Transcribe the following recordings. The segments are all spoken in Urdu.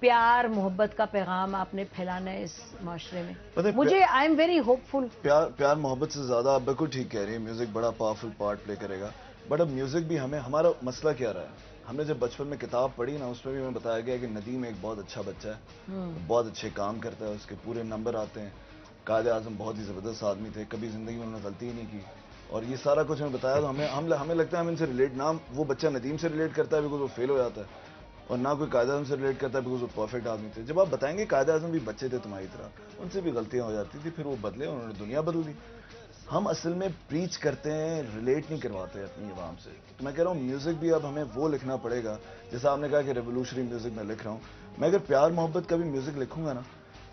پیار محبت کا پیغام آپ نے پھیلانا ہے اس معاشرے میں. پتہ ہے مجھے آئی ایم ویری ہوپ فل. پیار محبت سے زیادہ آپ بالکل ٹھیک کہہ رہی ہیں, میوزک بڑا پاورفل پارٹ پلے کرے گا, بٹ اب میوزک بھی ہمارا مسئلہ کیا رہا ہے. ہم نے جب بچپن میں کتاب پڑھی نا, اس میں بھی ہمیں بتایا گیا کہ ندیم ایک بہت اچھا بچہ ہے, بہت اچھے کام کرتا ہے, اس کے پورے نمبر آتے ہیں, قائد اعظم بہت ہی زبردست آدمی تھے, کبھی زندگی میں انہوں نے غلطی ہی نہیں کی, اور یہ سارا کچھ ہمیں بتایا. تو ہمیں لگتا ہے ہم ان سے ریلیٹ, نہ وہ بچہ ندیم سے ریلیٹ کرتا ہے بیکاز وہ فیل ہو جاتا ہے, اور نہ کوئی قائد اعظم سے ریلیٹ کرتا ہے بیکاز وہ پرفیکٹ آدمی تھے. جب آپ بتائیں گے قائد اعظم بھی بچے تھے تمہاری طرح, ان سے بھی غلطیاں ہو جاتی تھی, پھر وہ بدلے, انہوں نے دنیا بدل دی. ہم اصل میں پریچ کرتے ہیں, ریلیٹ نہیں کرواتے اپنی عوام سے. تو میں کہہ رہا ہوں میوزک بھی اب ہمیں وہ لکھنا پڑے گا, جیسا آپ نے کہا کہ ریولیوشنری میوزک میں لکھ رہا ہوں. میں اگر پیار محبت کا بھی میوزک لکھوں گا نا,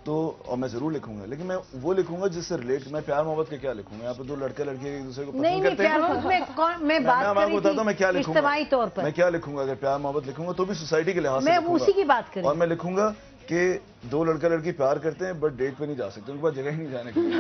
تو اور میں ضرور لکھوں گا, لیکن میں وہ لکھوں گا جس سے ریلیٹ. میں پیار محبت کے کیا لکھوں گا, یہاں پہ دو لڑکے لڑکی ایک دوسرے کو پسند کرتے ہیں. میں بتاتا ہوں میں کیا لکھوں گا, اجتماعی طور پر میں کیا لکھوں گا. اگر پیار محبت لکھوں گا تو بھی سوسائٹی کے لحاظ سے میں لکھوں گا. اسی کی بات کر رہی اور میں لکھوں گا کہ دو لڑکا لڑکی پیار کرتے ہیں بٹ ڈیٹ پہ نہیں جا سکتے, ان کے پاس جگہ ہی نہیں جانے کی. میں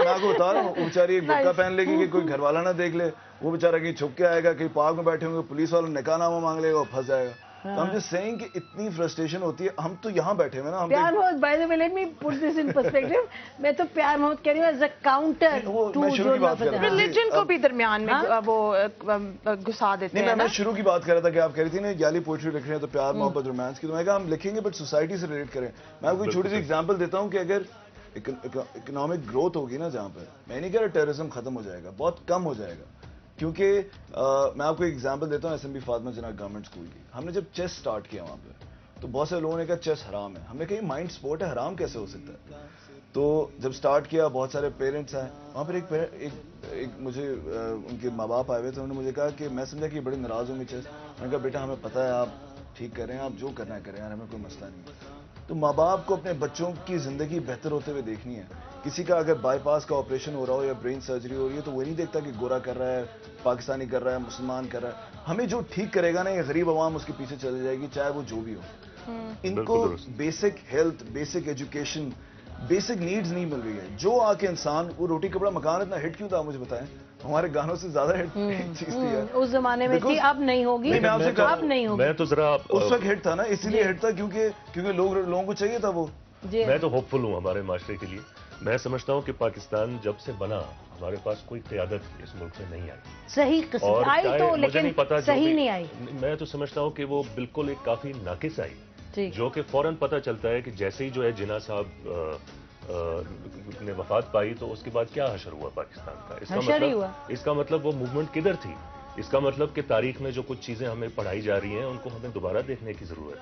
آپ کو بتا رہا ہوں, وہ بیچاری ایک برقع پہن لے گی کہ کوئی گھر والا نہ دیکھ لے, وہ بیچارہ کہیں چھپ کے آئے گا, کہیں پارک میں بیٹھے ہوں گے, پولیس والوں نکاح نامہ مانگ لے گا, وہ پھنس جائے گا. تو ہم جس سینگ کہ اتنی فرسٹریشن ہوتی ہے. ہم تو یہاں بیٹھے ہوئے نا, ہم پیار محبت. By the way let me put this in perspective, میں تو پیار محبت کہہ رہی ہوں ایز اے کاؤنٹر ٹو جو ریلیجن کو بھی درمیان میں وہ گھسا دیتے ہیں. نہیں, میں شروع کی بات کر رہا تھا کہ آپ کہہ رہی تھی نا گالی پوئٹری لکھ رہے ہیں تو پیار محبت رومانس کی, تو میں کہا ہم لکھیں گے بٹ سوسائٹی سے ریلیٹ کریں. میں آپ کو چھوٹی سی ایگزامپل دیتا ہوں کہ اگر اکنامک گروتھ ہوگی نا جہاں پہ, میں نہیں کہہ رہا ٹیررزم ختم ہو جائے گا, بہت کم ہو جائے گا. کیونکہ میں آپ کو ایک ایگزامپل دیتا ہوں ایس ایم بی فاطمہ جناح گورنمنٹ اسکول کی. ہم نے جب چیس سٹارٹ کیا وہاں پہ, تو بہت سے لوگوں نے کہا چیس حرام ہے. ہم نے کہا یہ مائنڈ سپورٹ ہے, حرام کیسے ہو سکتا ہے. تو جب سٹارٹ کیا بہت سارے پیرنٹس آئے وہاں پر, ایک مجھے ان کے ماں باپ آئے ہوئے تھے, انہوں نے مجھے کہا کہ میں سمجھا کہ یہ بڑے ناراض ہوں گے چیس. میں نے کہا بیٹا ہمیں پتہ ہے آپ ٹھیک کر رہے ہیں, آپ جو کرنا ہے کریں, ہمیں کوئی مسئلہ نہیں. تو ماں باپ کو اپنے بچوں کی زندگی بہتر ہوتے ہوئے دیکھنی ہے. کسی کا اگر بائی پاس کا آپریشن ہو رہا ہو یا برین سرجری ہو رہی ہے تو وہ نہیں دیکھتا کہ گورا کر رہا ہے, پاکستانی کر رہا ہے, مسلمان کر رہا ہے. ہمیں جو ٹھیک کرے گا نا, یہ غریب عوام اس کے پیچھے چلی جائے گی, چاہے وہ جو بھی ہو. ان کو basic health, basic education, basic needs نہیں مل رہی ہے. جو آ کے انسان, وہ روٹی کپڑا مکان اتنا ہٹ کیوں تھا مجھے بتائیں, ہمارے گانوں سے زیادہ ہٹ چیز تھی. اس زمانے میں تھی, اب نہیں ہوگی, اب نہیں ہوگی. میں تو ذرا اس وقت ہٹ تھا نا, اسی لیے ہٹ تھا کیونکہ لوگوں کو چاہیے تھا وہ. میں تو ہوپ فل ہوں ہمارے معاشرے کے لیے. میں سمجھتا ہوں کہ پاکستان جب سے بنا ہمارے پاس کوئی قیادت اس ملک میں نہیں آئی. صحیح قسم آئی تو, لیکن صحیح نہیں آئی. میں تو سمجھتا ہوں کہ وہ بالکل ایک کافی ناقص آئی, جو کہ فوراً پتہ چلتا ہے کہ جیسے ہی جو ہے جناح صاحب نے وفات پائی تو اس کے بعد کیا حشر ہوا پاکستان کا. اس کا مطلب وہ موومنٹ کدھر تھی. اس کا مطلب کہ تاریخ میں جو کچھ چیزیں ہمیں پڑھائی جا رہی ہیں ان کو ہمیں دوبارہ دیکھنے کی ضرورت ہے.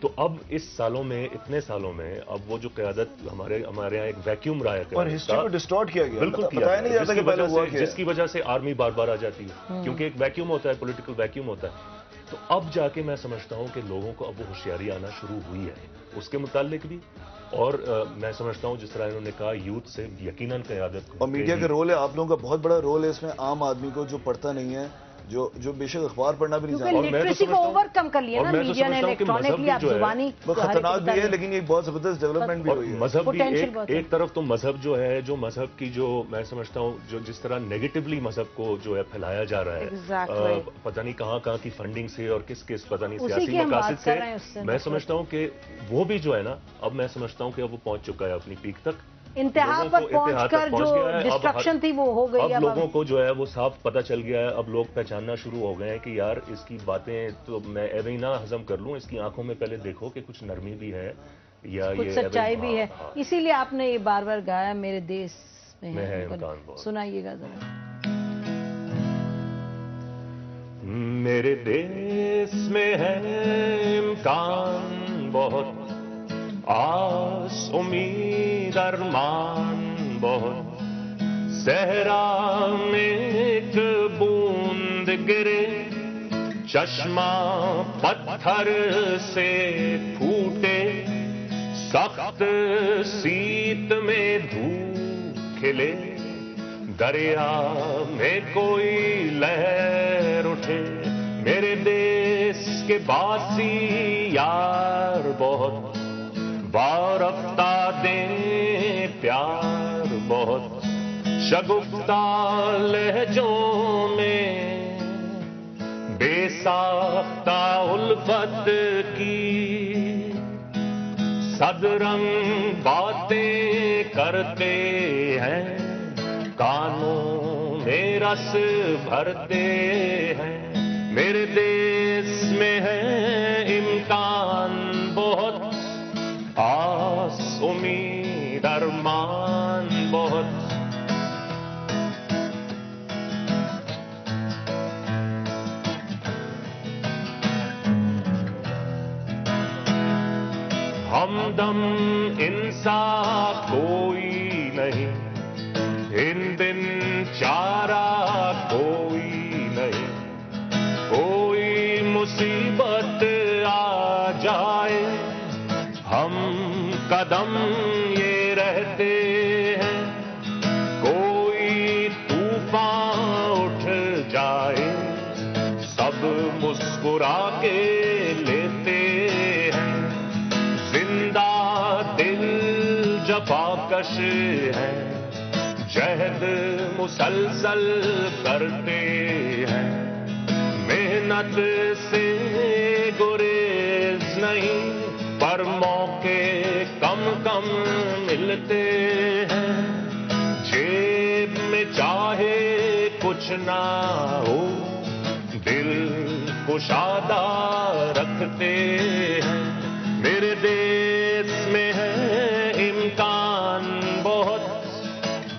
تو اب اس سالوں میں, اتنے سالوں میں, اب وہ جو قیادت ہمارے یہاں ایک ویکیوم رہا ہے اور ہسٹری کو ڈسٹارٹ کیا گیا, بالکل بتایا نہیں جاتا کہ پہلے ہوا کیا, جس کی وجہ سے آرمی بار بار آ جاتی ہے, کیونکہ ایک ویکیوم ہوتا ہے, پولیٹیکل ویکیوم ہوتا ہے. تو اب جا کے میں سمجھتا ہوں کہ لوگوں کو اب وہ ہوشیاری آنا شروع ہوئی ہے اس کے متعلق بھی. اور میں سمجھتا ہوں جس طرح انہوں نے کہا یوتھ سے یقیناً قیادت. اور میڈیا کا رول ہے, آپ لوگوں کا بہت بڑا رول ہے اس میں. عام آدمی کو جو پڑھتا نہیں ہے, جو بے شک اخبار پڑھنا بھی نہیں جانتا, لٹریسی کو اوور کم کر لیا نا میڈیا نے, الیکٹرانکلی آپ زبانی. وہ خطرناک بھی ہے لیکن یہ بہت زبردست ڈیولپمنٹ بھی ہوئی ہے. مذہب بھی ایک طرف تو مذہب جو ہے, جو مذہب کی جو میں سمجھتا ہوں جو جس طرح نیگیٹولی مذہب کو جو ہے پھیلایا جا رہا ہے, پتہ نہیں کہاں کی فنڈنگ سے اور کس پتہ نہیں سیاسی مقاصد سے, میں سمجھتا ہوں کہ وہ بھی جو ہے نا, اب میں سمجھتا ہوں کہ اب وہ پہنچ چکا ہے اپنی پیک تک, انتہا پر پہنچ کر جو ڈسٹرکشن تھی وہ ہو گئی. اب لوگوں کو جو ہے وہ صاف پتہ چل گیا ہے, اب لوگ پہچاننا شروع ہو گئے ہیں کہ یار اس کی باتیں تو میں ایویں ہی نہ ہضم کر لوں, اس کی آنکھوں میں پہلے دیکھو کہ کچھ نرمی بھی ہے یا کچھ سچائی بھی ہے. اسی لیے آپ نے یہ بار بار گایا میرے دیس میں ہے امکان بہت. سنائیے گا ذرا. میرے دیس میں ہے امکان بہت, آس امید ارمان بہت, صحرا میں ایک بوند گرے, چشمہ پتھر سے پھوٹے, سخت سیت میں دھوپ کھلے, دریا میں کوئی لہر اٹھے. میرے دیس کے باسی یار بہت, وارفتہ دیں پیار بہت, شگفتہ لہجوں میں بے ساختہ الفت کی صد رنگ باتیں کرتے ہیں، کانوں میں رس بھرتے ہیں. میرے دیس میں ہے امکان بہت، آس امید ارمان بہت. ہمدم انصاف کوئی نہیں، ان دن چارہ کوئی نہیں. کوئی مصیبت آ جائے ہم قدم یہ رہتے ہیں، کوئی طوفان اٹھ جائے سب مسکرا کے لیتے ہیں. زندہ دل جفاکش ہے، جہد مسلسل کرتے ہیں. محنت سے گریز نہیں، پر موقع کم کم ملتے ہیں. جیب میں چاہے کچھ نہ ہو، دل کشادہ رکھتے ہیں. میرے دیس میں ہے امکان بہت،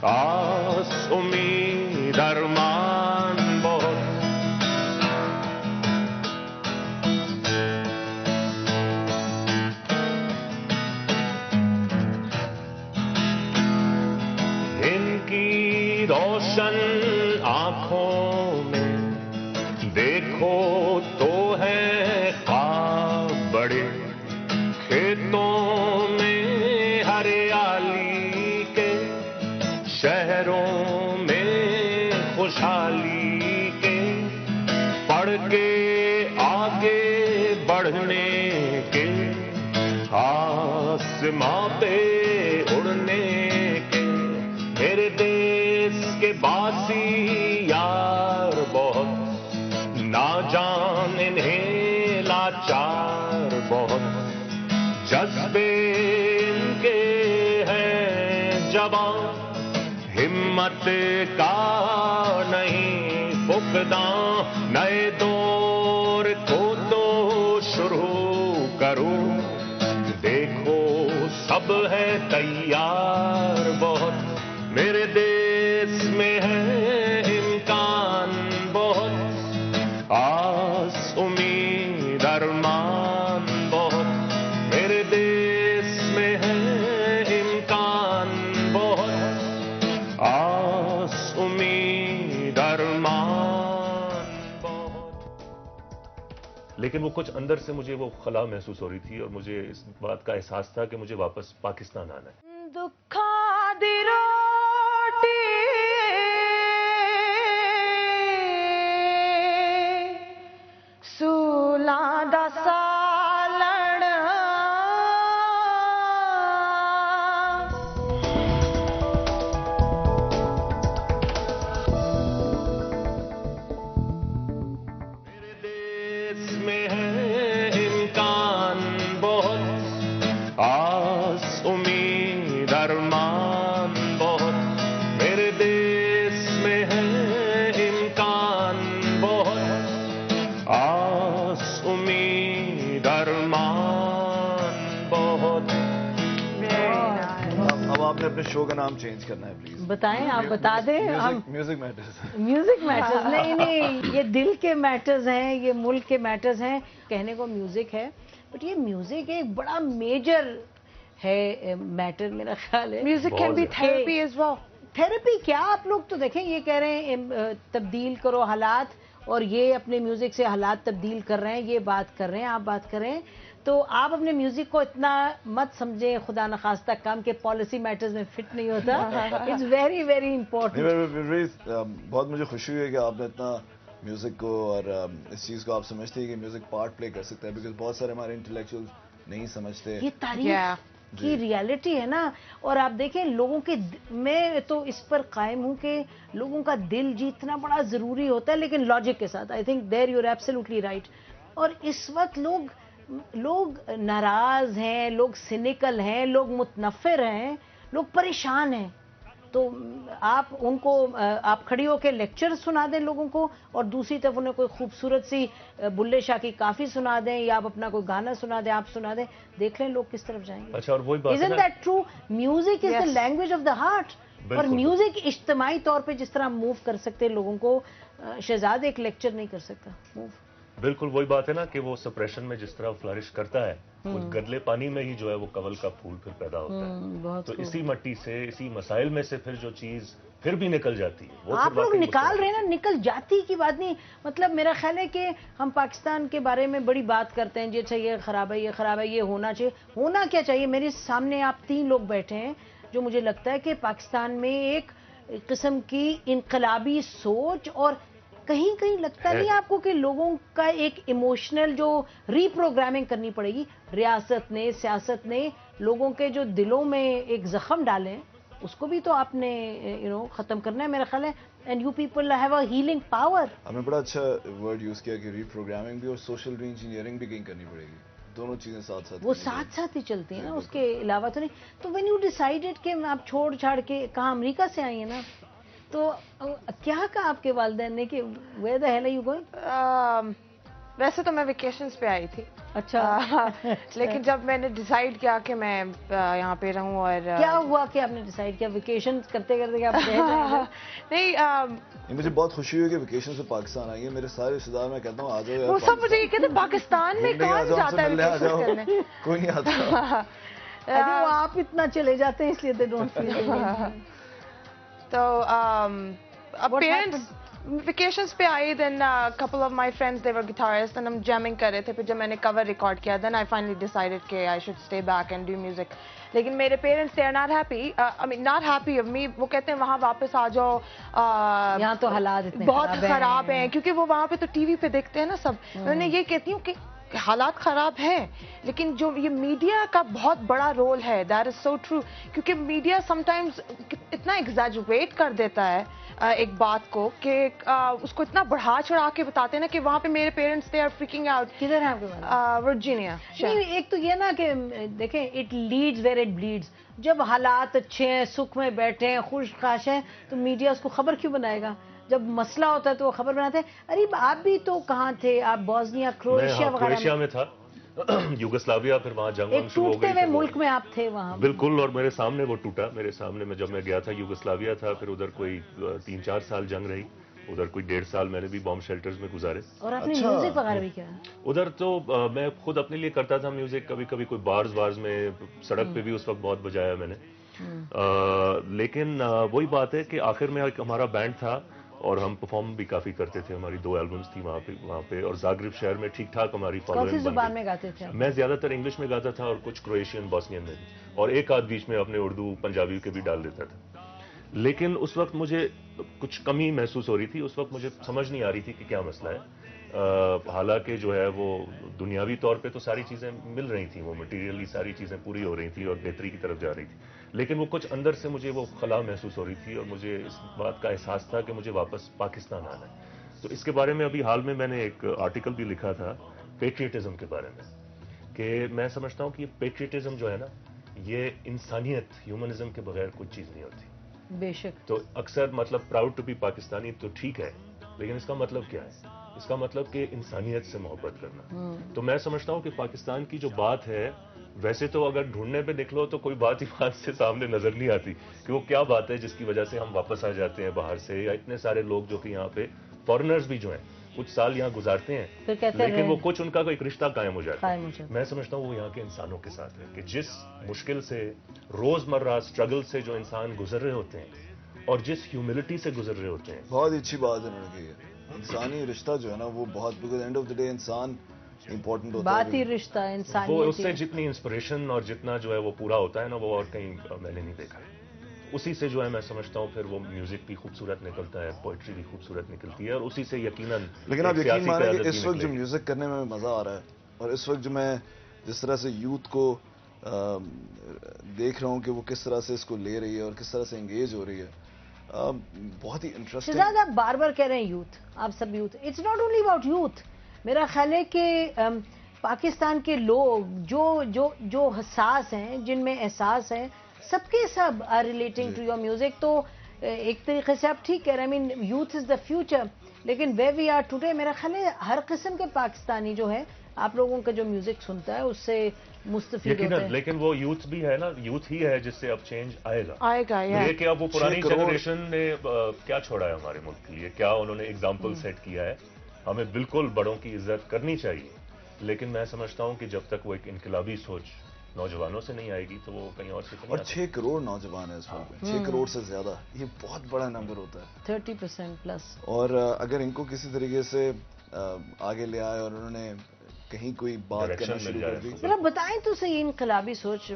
آس امید ارمان بہت. ان کی روشن آنکھوں میں دیکھو تو ہے خواب بڑے، کھیتوں میں ہریالی کے، شہروں میں خوشحالی کے. پڑھ کے آگے بڑھنے کے، آسماں پہ اڑنے کے. میرے دیس کے باسی یار بہت، نہ جان انہیں لاچار بہت. جذبے ان کے ہیں جوان، ہمت کا نہیں فقدان. نئے دور کو تو شروع کرو، دیکھو سب ہے تیار بہت. میرے دیس میں ہے امکان بہت، آس امید ارمان بہت. میرے دیس میں ہے امکان بہت، آس امید ارمان بہت. لیکن وہ کچھ اندر سے مجھے وہ خلا محسوس ہو رہی تھی، اور مجھے اس بات کا احساس تھا کہ مجھے واپس پاکستان آنا ہے. دکھا دی روٹی سولا دا سالن، میرے دیس میں ہے امکان بہت، آس امید ارمان بہت. میرے دیس میں ہے امکان بہت، آس امید ارمان بہت. اب آپ نے اپنے شو کا نام چینج کرنا ہے پلیز. بتائیں، آپ بتا دیں. ہم میوزک میٹرز. میوزک میٹرز نہیں، یہ دل کے میٹرز ہیں، یہ ملک کے میٹرز ہیں. کہنے کو میوزک ہے، بٹ یہ میوزک ایک بڑا میجر ہے میٹر میرا خیال ہے. Music can be therapy as well. Therapy کیا، آپ لوگ تو دیکھیں یہ کہہ رہے ہیں تبدیل کرو حالات، اور یہ اپنے میوزک سے حالات تبدیل کر رہے ہیں. یہ بات کر رہے ہیں، آپ بات کر رہے ہیں. تو آپ اپنے میوزک کو اتنا مت سمجھیں خدا نخواستہ کام کہ پالیسی میٹرز میں فٹ نہیں ہوتا. It's very very important. بہت مجھے خوشی ہوئی کہ آپ نے اتنا میوزک کو اور اس چیز کو آپ سمجھتے ہیں کہ میوزک پارٹ پلے کر سکتا ہے، بیکاز بہت سارے ہمارے انٹلیکچوئل نہیں سمجھتے. یہ تاریخ کی ریالٹی ہے نا. اور آپ دیکھیں لوگوں کے میں تو اس پر قائم ہوں کہ لوگوں کا دل جیتنا بڑا ضروری ہوتا ہے, لیکن لاجک کے ساتھ. I think there you are absolutely right. اور اس وقت لوگ ناراض ہیں, لوگ سینیکل ہیں, لوگ متنفر ہیں, لوگ پریشان ہیں. تو آپ ان کو آپ کھڑی ہو کے لیکچر سنا دیں لوگوں کو, اور دوسری طرف انہیں کوئی خوبصورت سی بلے شاہ کی کافی سنا دیں, یا آپ اپنا کوئی گانا سنا دیں, آپ سنا دیں, دیکھ لیں لوگ کس طرف جائیں گے. اچھا, اور وہی بات ہے Isn't that true? Music is the language of the heart. اور میوزک اجتماعی طور پہ جس طرح موو کر سکتے لوگوں کو, شہزاد ایک لیکچر نہیں کر سکتا موو. بالکل وہی بات ہے نا کہ وہ سپریشن میں جس طرح فلرش کرتا ہے, اس گدلے پانی میں ہی جو ہے وہ کنول کا پھول پھر پیدا ہوتا ہے. تو اسی مٹی سے, اسی مسائل میں سے پھر جو چیز پھر بھی نکل جاتی ہے. آپ لوگ نکال رہے ہیں نا, نکل جاتی کی بات نہیں. مطلب میرا خیال ہے کہ ہم پاکستان کے بارے میں بڑی بات کرتے ہیں, جیسے یہ خراب ہے, یہ خراب ہے, یہ ہونا چاہیے. ہونا کیا چاہیے؟ میرے سامنے آپ 3 لوگ بیٹھے ہیں جو مجھے لگتا ہے کہ پاکستان میں ایک قسم کی انقلابی سوچ, اور کہیں لگتا نہیں آپ کو کہ لوگوں کا ایک ایموشنل جو ری پروگرامنگ کرنی پڑے گی. ریاست نے, سیاست نے لوگوں کے جو دلوں میں ایک زخم ڈالے ہیں, اس کو بھی تو آپ نے ختم کرنا ہے میرا خیال ہے. And you people have a healing power. ہم نے بڑا اچھا ورڈ یوز کیا کہ ری پروگرامنگ بھی اور سوشل ری انجینئرنگ بھی کہیں کرنی پڑے گی. دونوں چیزیں ساتھ ساتھ, وہ ساتھ ہی چلتی ہیں نا, اس کے علاوہ تو نہیں. تو وین یو ڈیسائیڈڈ کہ آپ چھوڑ چھاڑ کے کہاں امریکہ سے آئی ہیں نا, تو کیا کہا آپ کے والدین نے کہ where the hell are you going? ویسے تو میں ویکیشنز پہ آئی تھی. اچھا. لیکن جب میں نے ڈیسائیڈ کیا کہ میں یہاں پہ رہوں, اور کیا ہوا کہ آپ نے ڈیسائیڈ کیا ویکیشن کرتے کرتے کہ آپ نہیں, مجھے بہت خوشی ہوئی کہ ویکیشن سے پاکستان آئی ہے. میرے سارے رشتے دار میں کہتا ہوں آ جاؤ, وہ سب مجھے یہ کہتے ہیں پاکستان میں کون جاتا ہے ویکیشن کرنے, کوئی نہیں آتا. وہ آپ اتنا چلے جاتے ہیں اس لیے دے ڈونٹ فیل. تو پیرنٹس ویکیشنز پہ آئی, then couple of my friends they were guitarist, then ہم جیمنگ کر رہے تھے. پھر جب میں نے کور ریکارڈ کیا, دین آئی فائنلی ڈیسائیڈڈ کہ I should stay back and do music. لیکن میرے parents they are not happy, I mean not happy of me. وہ کہتے ہیں وہاں واپس آ جاؤ, یہاں تو حالات اتنے بہت خراب ہیں, کیونکہ وہ وہاں پہ تو ٹی وی پہ دیکھتے ہیں نا سب. میں یہ کہتی ہوں کہ حالات خراب ہیں, لیکن جو یہ میڈیا کا بہت بڑا رول ہے, دیٹ از سو ٹرو. کیونکہ میڈیا سم ٹائمز اتنا ایگزیجریٹ کر دیتا ہے ایک بات کو کہ اس کو اتنا بڑھا چڑھا کے بتاتے ہیں نا کہ وہاں پہ میرے parents they are freaking out. کدھر ہیں آپ کے والد؟ ورجینیا. ایک تو یہ نا کہ دیکھیں it leads where it bleeds. جب حالات اچھے ہیں, سکھ میں بیٹھے ہیں, خوش خاش ہیں, تو میڈیا اس کو خبر کیوں بنائے گا؟ جب مسئلہ ہوتا ہے تو وہ خبر بناتے ہیں. ارے آپ بھی تو کہاں تھے؟ آپ بوسنیا, کروشیا وغیرہ کروشیا میں تھا, یوگسلاویا, پھر وہاں جنگ ایک ٹوٹتے ہوئے ملک میں آپ تھے وہاں. بالکل, اور میرے سامنے وہ ٹوٹا. میرے سامنے میں جب میں گیا تھا یوگسلاویا تھا, پھر ادھر کوئی 3-4 سال جنگ رہی, ادھر کوئی 1.5 سال میں نے بھی بام شیلٹرز میں گزارے. اور آپ نے میوزک وغیرہ بھی کیا ادھر؟ تو میں خود اپنے لیے کرتا تھا میوزک, کبھی کبھی کوئی بارز میں, سڑک پہ بھی اس وقت بہت بجایا میں نے. لیکن وہی بات ہے کہ آخر میں ایک ہمارا بینڈ تھا اور ہم پرفارم بھی کافی کرتے تھے. ہماری 2 البمز تھی وہاں پہ, اور زاگریب شہر میں ٹھیک ٹھاک ہماری فالوئنگ. کون سی زبان میں گاتے تھے؟ میں زیادہ تر انگلش میں گاتا تھا, اور کچھ کرویشین, بوسنین میں بھی, اور ایک آدھ بیچ میں اپنے اردو پنجابی کے بھی ڈال دیتا تھا. لیکن اس وقت مجھے کچھ کمی محسوس ہو رہی تھی. اس وقت مجھے سمجھ نہیں آ رہی تھی کہ کیا مسئلہ ہے. حالانکہ جو ہے وہ دنیاوی طور پہ تو ساری چیزیں مل رہی تھیں, وہ مٹیریلی ساری چیزیں پوری ہو رہی تھیں اور بہتری کی طرف جا رہی تھی, لیکن وہ کچھ اندر سے مجھے وہ خلا محسوس ہو رہی تھی, اور مجھے اس بات کا احساس تھا کہ مجھے واپس پاکستان آنا ہے. تو اس کے بارے میں ابھی حال میں نے ایک آرٹیکل بھی لکھا تھا پیٹریٹزم کے بارے میں, کہ میں سمجھتا ہوں کہ یہ پیٹریٹزم جو ہے نا, یہ انسانیت, ہیومنزم کے بغیر کوئی چیز نہیں ہوتی. بے شک. تو اکثر مطلب پراؤڈ ٹو بی پاکستانی تو ٹھیک ہے, لیکن اس کا مطلب کیا ہے؟ اس کا مطلب کہ انسانیت سے محبت کرنا. تو میں سمجھتا ہوں کہ پاکستان کی جو بات ہے, ویسے تو اگر ڈھونڈنے پہ نکلو تو کوئی بات ہی بات سے سامنے نظر نہیں آتی کہ وہ کیا بات ہے جس کی وجہ سے ہم واپس آ جاتے ہیں باہر سے, یا اتنے سارے لوگ جو کہ یہاں پہ فارنرز بھی جو ہیں کچھ سال یہاں گزارتے ہیں, لیکن وہ کچھ ان کا کوئی رشتہ قائم ہو جاتا ہے. میں سمجھتا ہوں وہ یہاں کے انسانوں کے ساتھ ہے, کہ جس مشکل سے, روزمرہ اسٹرگل سے جو انسان گزر رہے ہوتے ہیں, اور جس ہیوملٹی سے گزر رہے ہوتے ہیں. بہت اچھی بات ہے انہوں نے کی ہے. انسانی رشتہ جو ہے نا وہ بہت, because and of the day انسان امپورٹنٹ ہوتا ہے. بات ہی رشتہ, انسانیت. وہ اس سے جتنی انسپریشن اور جتنا جو ہے وہ پورا ہوتا ہے نا, وہ اور کہیں میں نے نہیں دیکھا. اسی سے جو ہے میں سمجھتا ہوں پھر وہ میوزک بھی خوبصورت نکلتا ہے, پوئٹری بھی خوبصورت نکلتی ہے, اور اسی سے یقیناً. لیکن آپ یقین مانیں کہ اس وقت جو میوزک کرنے میں مزہ آ رہا ہے, اور اس وقت جو میں جس طرح سے یوتھ کو دیکھ رہا ہوں کہ وہ کس طرح سے اس کو لے رہی ہے اور کس طرح سے انگیج ہو رہی ہے. بہت ہی انٹرسٹنگ. شہزاد آپ بار بار کہہ رہے ہیں یوتھ, آپ سب youth, it's not only about youth. میرا خیال ہے کہ پاکستان کے لوگ جو حساس ہیں, جن میں احساس ہے, سب کے سب are relating to your music. تو ایک طریقے سے آپ ٹھیک کہہ رہے ہیں, I mean youth is the future, لیکن ویئر وی آر ٹوڈے میرا خیال ہے ہر قسم کے پاکستانی جو ہے آپ لوگوں کا جو میوزک سنتا ہے اس سے مستفید ہوتا ہے. لیکن وہ یوتھ بھی ہے نا, یوتھ ہی ہے جس سے اب چینج آئے گا. یا یہ کہ اب وہ پرانی جنریشن نے کیا چھوڑا ہے ہمارے ملک کے لیے, کیا انہوں نے ایگزامپل سیٹ کیا ہے. ہمیں بالکل بڑوں کی عزت کرنی چاہیے, لیکن میں سمجھتا ہوں کہ جب تک وہ ایک انقلابی سوچ نوجوانوں سے نہیں آئے گی تو وہ کہیں اور سے نہیں. اور 6 کروڑ نوجوان ہیں اس ملک میں, 6 کروڑ سے زیادہ, یہ بہت بڑا نمبر ہوتا ہے, 30% پلس. اور اگر ان کو کسی طریقے سے آگے لے آئے اور انہوں نے کہیں کوئی بات کرنا شروع کر دی. مطلب بتائیں تو صحیح, انقلابی سوچ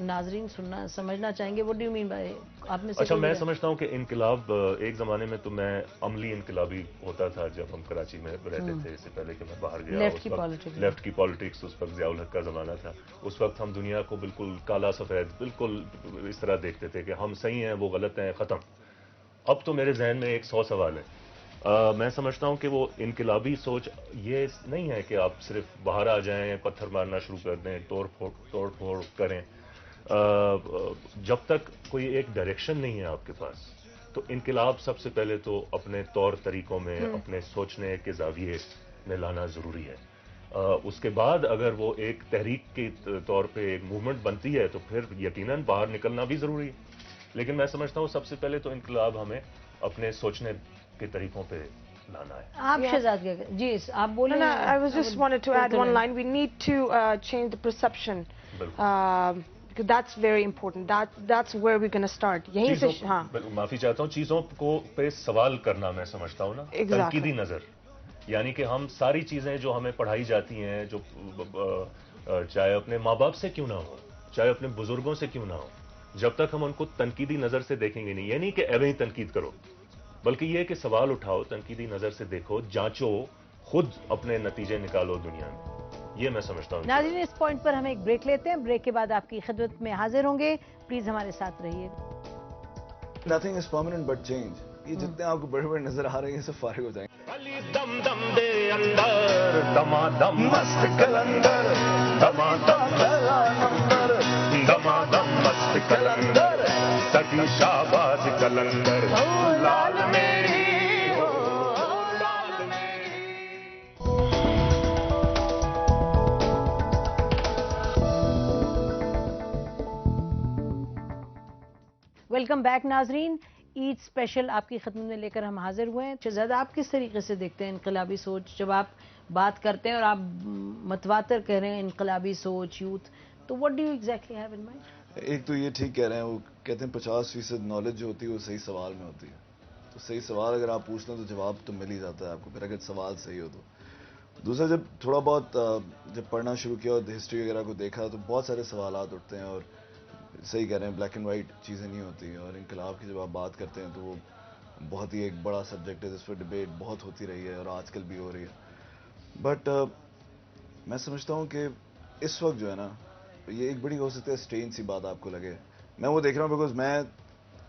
ناظرین سننا سمجھنا چاہیں گے. What do you mean by, آپ میں سے اچھا, میں سمجھتا ہوں کہ انقلاب ایک زمانے میں تو میں عملی انقلابی ہوتا تھا جب ہم کراچی میں رہتے تھے, اس سے پہلے کہ میں باہر گیا. لیفٹ کی پالیٹکس, اس وقت ضیاء الحق کا زمانہ تھا. اس وقت ہم دنیا کو بالکل کالا سفید بالکل اس طرح دیکھتے تھے کہ ہم صحیح ہیں وہ غلط ہیں, ختم. اب تو میرے ذہن میں 100 سوال ہے. میں سمجھتا ہوں کہ وہ انقلابی سوچ یہ نہیں ہے کہ آپ صرف باہر آ جائیں, پتھر مارنا شروع کر دیں, توڑ پھوڑ کریں. جب تک کوئی ایک ڈائریکشن نہیں ہے آپ کے پاس, تو انقلاب سب سے پہلے تو اپنے طور طریقوں میں, اپنے سوچنے کے زاویے میں لانا ضروری ہے. اس کے بعد اگر وہ ایک تحریک کے طور پہ ایک موومنٹ بنتی ہے تو پھر یقیناً باہر نکلنا بھی ضروری ہے. لیکن میں سمجھتا ہوں سب سے پہلے تو انقلاب ہمیں اپنے سوچنے کے طریقوں پہ لانا ہے. آپ شہزاد جی آپ بولیں. I was just wanted to add one line. We need to change the perception. Because that's very important. That's where we're going to start. یہیں سے ہاں. معافی چاہتا ہوں, چیزوں کو پہ سوال کرنا میں سمجھتا ہوں نا, تنقیدی نظر. یعنی کہ ہم ساری چیزیں جو ہمیں پڑھائی جاتی ہیں, جو چاہے اپنے ماں باپ سے کیوں نہ ہو, چاہے اپنے بزرگوں سے کیوں نہ ہو, جب تک ہم ان کو تنقیدی نظر سے دیکھیں گے نہیں, یہ نہیں کہ ایویں ہی تنقید کرو, بلکہ یہ کہ سوال اٹھاؤ, تنقیدی نظر سے دیکھو, جانچو, خود اپنے نتیجے نکالو دنیا میں. یہ میں سمجھتا ہوں. ناظرین اس پوائنٹ پر ہم ایک بریک لیتے ہیں, بریک کے بعد آپ کی خدمت میں حاضر ہوں گے, پلیز ہمارے ساتھ رہیے. Nothing is permanent but change. یہ جتنے آپ کو بڑے بڑے نظر آ رہے ہیں سب فارغ ہو جائیں گے. دم دم دے اندر دما دم مست کلندر, دما دم نمبر, دما دم مست کلندر, سکی شاباز کلندر, لال میری ہو لال میری. ویلکم بیک ناظرین. عید اسپیشل آپ کی خدمت میں لے کر ہم حاضر ہوئے ہیں. شہزاد آپ کس طریقے سے دیکھتے ہیں انقلابی سوچ؟ جب آپ بات کرتے ہیں اور آپ متواتر کہہ رہے ہیں انقلابی سوچ یوتھ, تو what do you exactly have in mind? ایک تو یہ ٹھیک کہہ رہے ہیں, وہ کہتے ہیں 50% نالج جو ہوتی ہے وہ صحیح سوال میں ہوتی ہے. تو صحیح سوال اگر آپ پوچھ لیں تو جواب تو مل ہی جاتا ہے آپ کو, پھر اگر سوال صحیح ہو تو. دوسرا, جب تھوڑا بہت جب پڑھنا شروع کیا اور ہسٹری وغیرہ کو دیکھا تو بہت سارے سوالات اٹھتے ہیں, اور صحیح کہہ رہے ہیں بلیک اینڈ وائٹ چیزیں نہیں ہوتی ہیں. اور انقلاب کی جب آپ بات کرتے ہیں تو وہ بہت ہی ایک بڑا سبجیکٹ ہے جس پر ڈبیٹ بہت ہوتی رہی ہے اور آج کل بھی ہو رہی ہے. بٹ میں سمجھتا ہوں کہ اس وقت جو ہے نا, یہ ایک بڑی ہو سکتی ہے اسٹرین سی بات آپ کو لگے, میں وہ دیکھ رہا ہوں بیکاز میں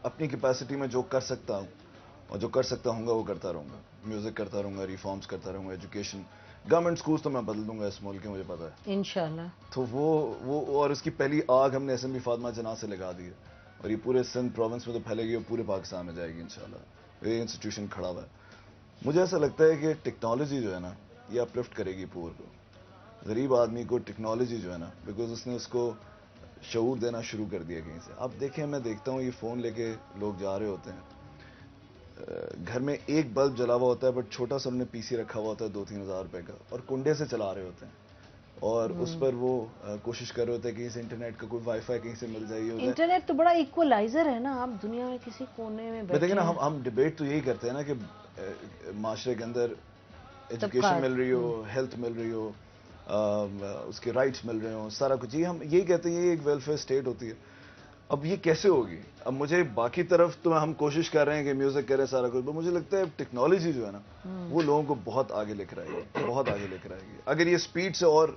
اپنی کیپیسٹی میں جو کر سکتا ہوں اور جو کر سکتا ہوں گا وہ کرتا رہوں گا. میوزک کرتا رہوں گا, ریفارمز کرتا رہوں گا, ایجوکیشن, گورنمنٹ سکولز تو میں بدل دوں گا اس ملک کے, مجھے پتا ہے انشاءاللہ. تو وہ اور اس کی پہلی آگ ہم نے اسمبلی فاطمہ جناح سے لگا دی ہے, اور یہ پورے سندھ پروونس میں تو پھیلے گی اور پورے پاکستان میں جائے گی انشاءاللہ. یہ انسٹیٹیوشن کھڑا ہوا ہے. مجھے ایسا لگتا ہے کہ ٹیکنالوجی جو ہے نا یہ اپلفٹ کرے گی پور کو, غریب آدمی کو. ٹیکنالوجی جو ہے نا, بیکاز اس نے اس کو شعور دینا شروع کر دیا کہیں سے. آپ دیکھیں, میں دیکھتا ہوں یہ فون لے کے لوگ جا رہے ہوتے ہیں, گھر میں ایک بلب جلا ہوا ہوتا ہے بٹ چھوٹا سا انہوں نے پی سی رکھا ہوا ہوتا ہے 2-3 ہزار روپے کا, اور کنڈے سے چلا رہے ہوتے ہیں, اور اس پر وہ کوشش کر رہے ہوتے ہیں کہ اس انٹرنیٹ کا کوئی وائی فائی کہیں سے مل جائے. انٹرنیٹ تو بڑا ایکولائزر ہے نا, آپ دنیا میں کسی کونے میں بیٹھے دیکھیں نا, ہم ڈبیٹ تو یہی کرتے ہیں نا کہ معاشرے کے اندر ایجوکیشن مل رہی ہو, ہیلتھ مل رہی ہو, اس کے رائٹس مل رہے ہوں, سارا کچھ. یہ ہم یہی کہتے ہیں یہ ایک ویلفیئر اسٹیٹ ہوتی ہے. اب یہ کیسے ہوگی؟ اب مجھے باقی طرف تو ہم کوشش کر رہے ہیں کہ میوزک کریں سارا کچھ, مجھے لگتا ہے ٹیکنالوجی جو ہے نا وہ لوگوں کو بہت آگے لے کر آئے گی, بہت آگے لے کر آئے گی. اگر یہ اسپیڈ سے اور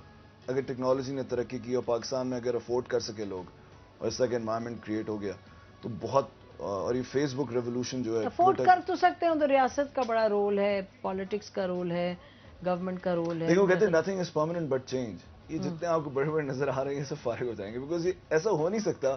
اگر ٹیکنالوجی نے ترقی کی اور پاکستان میں اگر افورڈ کر سکے لوگ اور اس طرح کا انوائرمنٹ کریٹ ہو گیا تو بہت, اور یہ فیس بک ریولیوشن جو ہے افورڈ کر تو سکتے ہیں, تو ریاست کا بڑا رول ہے, پالیٹکس کا رول ہے, گورنمنٹ کا رول ہے. لیکن وہ کہتے ہیں nothing is permanent but change. یہ جتنے آپ کو بڑے بڑے نظر آ رہے ہیں یہ سب فارغ ہو جائیں گے, بیکاز یہ ایسا ہو نہیں سکتا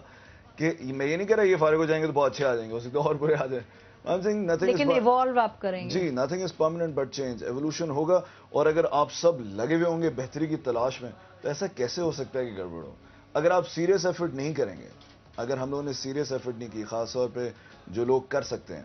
کہ میں یہ نہیں کہہ رہا یہ فارغ ہو جائیں گے تو بہت اچھے آ جائیں گے, ہو سکتا ہے اور برے آ جائیں. لیکن ایوالو آپ کریں گے. جی, nothing is permanent but change, evolution ہوگا. اور اگر آپ سب لگے ہوئے ہوں گے بہتری کی تلاش میں تو ایسا کیسے ہو سکتا ہے کہ گڑبڑ ہو. اگر آپ سیریس ایفرٹ نہیں کریں گے, اگر ہم لوگوں نے سیریس ایفرٹ نہیں کی, خاص طور پہ جو لوگ کر سکتے ہیں,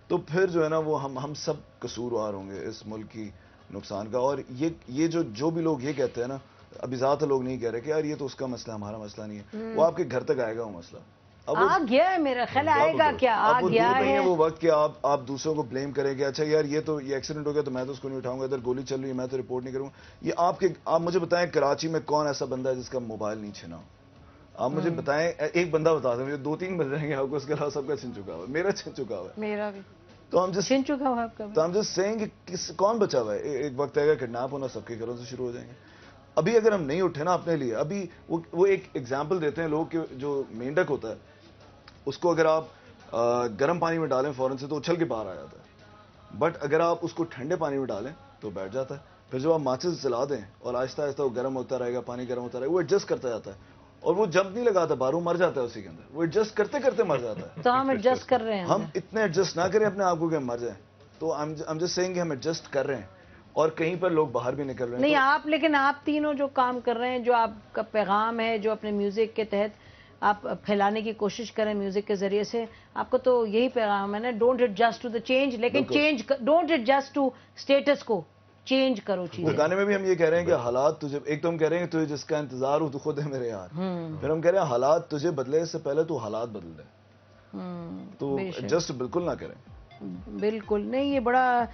تو پھر جو ہے نا وہ ہم سب قصوروار ہوں گے اس ملک کی نقصان کا. اور یہ جو بھی لوگ یہ کہتے ہیں نا, ابھی زیادہ لوگ نہیں کہہ رہے کہ یار یہ تو اس کا مسئلہ ہمارا مسئلہ نہیں ہے, وہ آپ کے گھر تک آئے گا وہ مسئلہ. آ گیا ہے, میرا خیال آئے گا کیا, آ گیا ہے. وہ وقت کہ آپ دوسروں کو بلیم کریں کہ اچھا یار یہ ایکسیڈنٹ ہو گیا تو میں تو اس کو نہیں اٹھاؤں گا, ادھر گولی چل رہی ہے میں تو رپورٹ نہیں کروں گا. یہ آپ مجھے بتائیں کراچی میں کون ایسا بندہ ہے جس کا موبائل نہیں چھنا ہو؟ آپ مجھے بتائیں, ایک بندہ بتا دیں, مجھے 2-3 بن جائیں گے آپ کو, اس کے علاوہ سب کا چھن چکا ہوا ہے, میرا چھن چکا ہوا ہے, میرا بھی. تو ہم چھن چکا ہوا آپ کا, تو ہم جسٹ سیئنگ کہ کون بچا ہوا ہے. ایک وقت آئے گا کڈنیپ ہونا سب کے گھروں سے شروع ہو جائیں گے. ابھی اگر ہم نہیں اٹھے نا اپنے لیے, ابھی وہ ایک ایگزامپل دیتے ہیں لوگ کہ جو مینڈک ہوتا ہے اس کو اگر آپ گرم پانی میں ڈالیں فوراً سے تو اچھل کے باہر آ جاتا ہے, بٹ اگر آپ اس کو ٹھنڈے پانی میں ڈالیں تو بیٹھ جاتا ہے. پھر جب آپ ماچس جلا دیں اور آہستہ آہستہ وہ گرم ہوتا رہے گا, پانی گرم ہوتا رہے گا, وہ ایڈجسٹ کرتا جاتا ہے, اور وہ جمپ نہیں لگاتا باہر, وہ مر جاتا ہے اسی کے اندر, وہ ایڈجسٹ کرتے کرتے مر جاتا ہے. تو ہم ایڈجسٹ کر رہے ہیں, ہم اتنے ایڈجسٹ نہ کریں اپنے آپ کو کہ ہم مر جائیں. تو ہم جسٹ سیئنگ کہ ہم ایڈجسٹ کر رہے ہیں, اور کہیں پر لوگ باہر بھی نکل رہے ہیں. نہیں آپ, لیکن آپ تینوں جو کام کر رہے ہیں, جو آپ کا پیغام ہے, جو اپنے میوزک کے تحت آپ پھیلانے کی کوشش کریں میوزک کے ذریعے سے, آپ کو تو یہی پیغام ہے نا, don't adjust to the change, لیکن change don't adjust to status quo, change کرو چیزیں. گانے میں بھی ہم یہ کہہ رہے ہیں کہ حالات تجھے, ایک تو ہم کہہ رہے ہیں کہ تجھے جس کا انتظار ہو تو خود ہے میرے یار, پھر ہم کہہ رہے ہیں حالات تجھے بدلے اس سے پہلے تو حالات بدل دے, تو ایڈجسٹ بالکل نہ کریں. بالکل نہیں, یہ بڑا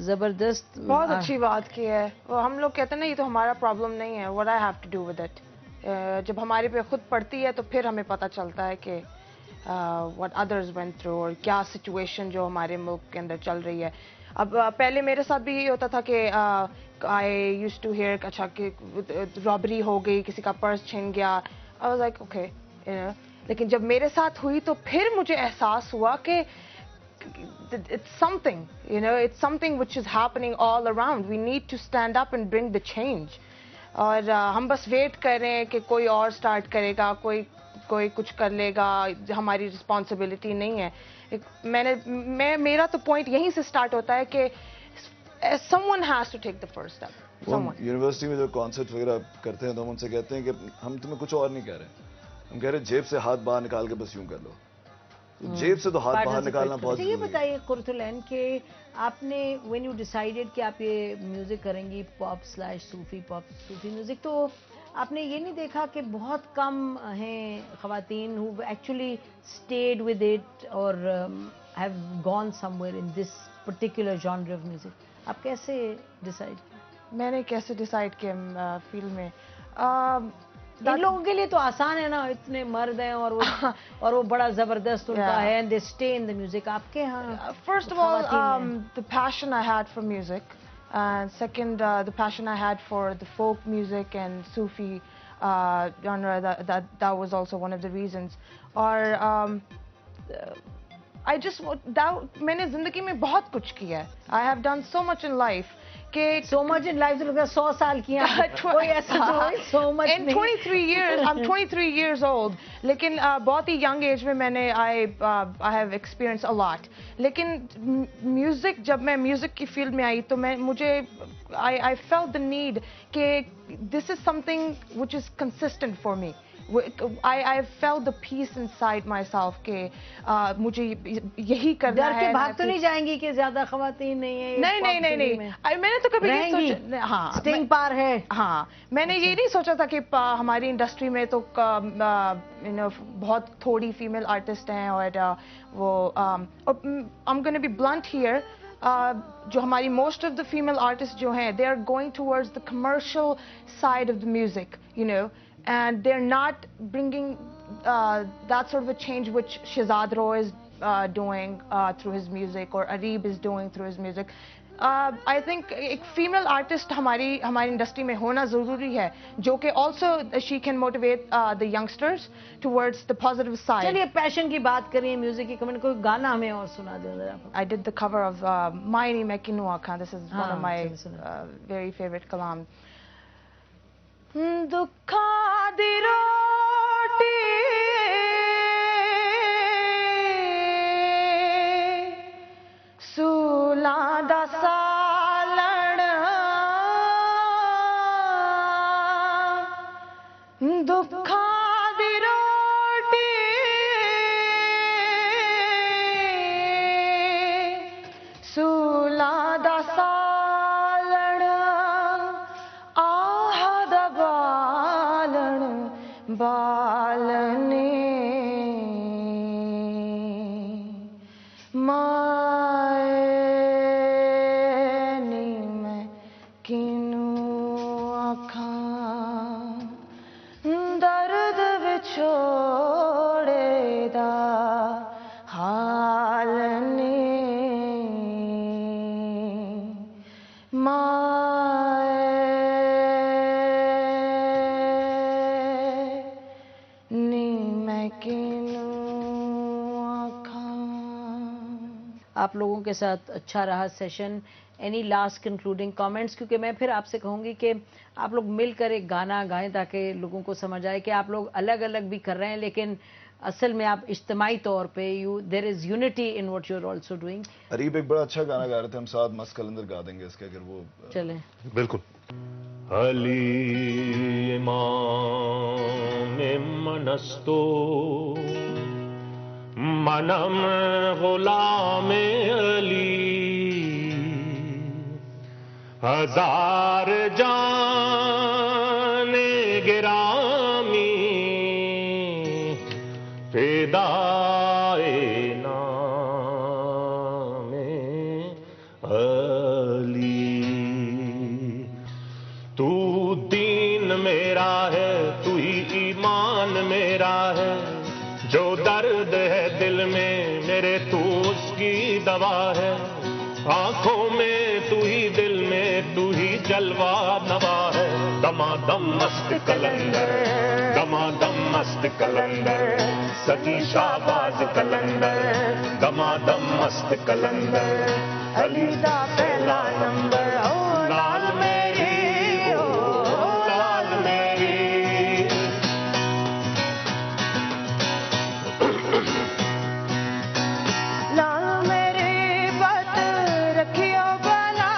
زبردست, بہت اچھی بات کی ہے. ہم لوگ کہتے ہیں نا یہ تو ہمارا پرابلم نہیں ہے, what I have to do with it. جب ہمارے پہ خود پڑتی ہے تو پھر ہمیں پتہ چلتا ہے کہ what others went through, اور کیا سچویشن جو ہمارے ملک کے اندر چل رہی ہے. اب پہلے میرے ساتھ بھی یہ ہوتا تھا کہ I used to hear اچھا کہ رابری ہو گئی, کسی کا پرس چھن گیا, I was like okay, لیکن جب میرے ساتھ ہوئی تو پھر مجھے احساس ہوا کہ it's something, it's something which is happening all around. We need to stand up and bring the change. اور ہم بس ویٹ کر رہے ہیں کہ کوئی اور سٹارٹ کرے گا, کوئی کچھ کر لے گا, ہماری رسپانسبلٹی نہیں ہے. میرا تو پوائنٹ یہیں سے سٹارٹ ہوتا ہے کہ someone has to take the first step. University میں جو کانسرٹ وغیرہ کرتے ہیں تو ہم ان سے کہتے ہیں کہ ہم تمہیں کچھ اور نہیں کہہ رہے, ہم کہہ رہے ہیں جیب سے ہاتھ باہر نکال کے بس یوں کر لو. جیب سے تو ہاتھ باہر نکالنا بہت ضروری ہے. یہ بتائیے قرۃ العین کہ آپ نے وین یو ڈیسائیڈڈ کہ آپ یہ میوزک کریں گی پاپ/صوفی میوزک, تو آپ نے یہ نہیں دیکھا کہ بہت کم ہیں خواتین who actually stayed with it اور have gone somewhere in this particular genre of music? آپ کیسے ڈیسائیڈ کیا؟ میں نے کیسے ڈیسائیڈ کیا فیلڈ میں, ان لوگوں کے لیے تو آسان ہے نا, اتنے مرد ہیں اور وہ بڑا زبردست ان کا ہے, and they stay in the music. آپ کے ہاں first of all the passion I had for music, and second the passion I had for the folk music and Sufi genre, that was also one of the reasons. اور I just میں نے زندگی میں بہت کچھ کیا ہے. I have done so much in life. So much in life, 100 سال کیا کوئی ایسا so much in 23 years. I'm 23 years old, لیکن بہت ہی ینگ ایج میں نے I have experienced a lot. لیکن میوزک, جب میں میوزک کی فیلڈ میں آئی تو مجھے I felt the need کہ this is something which is consistent for me. I felt the peace inside myself کہ مجھے یہی کرنا ہے. ڈر کے بھاگ تو نہیں جائیں گی کہ زیادہ خواتین نہیں ہیں؟ نہیں, میں نے تو کبھی نہیں سوچا. ہاں, اسٹنگ پار ہے. ہاں, میں نے یہ نہیں سوچا تھا کہ ہماری انڈسٹری میں تو بہت تھوڑی فیمیل آرٹسٹ ہیں, اور وہ I'm going to be blunt here, جو ہماری most of the female artist جو ہیں they are going towards the commercial side of the music, and they're not bringing that sort of a change which Shehzad Roy is doing through his music, or Areeb is doing through his music. I think ایک فیمیل آرٹسٹ ہماری انڈسٹری میں ہونا ضروری ہے جو کہ also she can motivate the youngsters towards the positive side. چلیے پیشن کی بات کریں, میوزک کی کمنٹ, کوئی گانا ہمیں اور سنا دیں ذرا. I did the cover of Maini Mekinu Akhan. This is one of my very favorite kalam. Dukha di roti Sula da salan Dukha di roti Sula da salan Aha da balan balane Maini Mekinu Akhan Dard vichhode da haal ne Maini Mekinu Akhan. آپ لوگوں کے ساتھ اچھا رہا session. Any last concluding comments, کیونکہ میں پھر آپ سے کہوں گی کہ آپ لوگ مل کر ایک گانا گائیں تاکہ لوگوں کو سمجھ آئے کہ آپ لوگ الگ الگ بھی کر رہے ہیں لیکن اصل میں آپ اجتماعی طور پہ there is unity in what you are also doing. Areeb ایک بڑا اچھا گانا گا رہے تھے, ہم ساتھ مست کلندر گا دیں گے اس کے اگر وہ چلیں بالکل. علی امام منستو منم غلام علی ہزار جان گرامی فدائے نام علی. تو دین میرا ہے, تو ہی ایمان میرا ہے, جو درد ہے دل میں میرے تو اس کی دوا ہے. آنکھوں میں تو ہی, دل میں تو ہی جلوہ نوا ہے. دمادم مست کلندر, دمادم مست کلندر, سکی شہباز کلندر, دمادم مست کلندر, علی دا پہلا نمبر. او لال میری, او لال میری. لال میری بات رکھیو بلا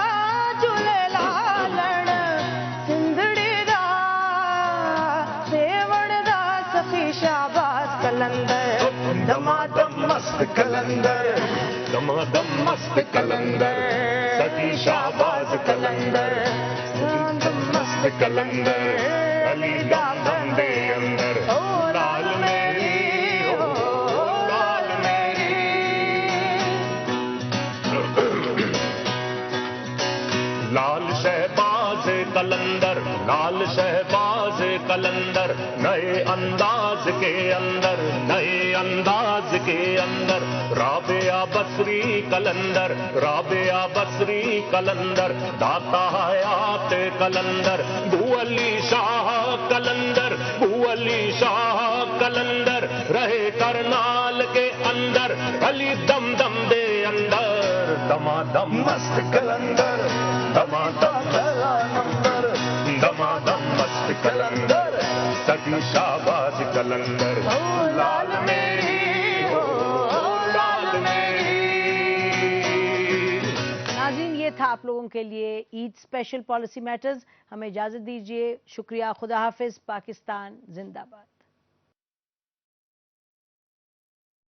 جھولے لالن سندھڑی دا سیوڑ دا سفی شہباز کلندر. دمادم مست کلندر, دمادم مست کلندر, سکی شہباز کلندر, دمادم مست کلندر, علی دم دم دے اندر. او لال میری, او لال میری. لال شہباز کلندر, لال شہباز کلندر, نئے انداز کے اندر, نئے انداز کے اندر. رابعہ بصری کلندر, رابعہ بصری کلندر, داتا حیات کلندر, بو علی شاہ کلندر, بو علی شاہ کلندر, رہے کرنال کے اندر, علی دم دم دے اندر. دمادم مست کلندر, دمادم پہلا نمبر, دمادم مست کلندر, سکی شہباز کلندر. او لال میری, او لال میری. ناظرین یہ تھا آپ لوگوں کے لیے عید اسپیشل پالیسی میٹرز. ہمیں اجازت دیجیے. شکریہ, خدا حافظ. پاکستان زندہ باد.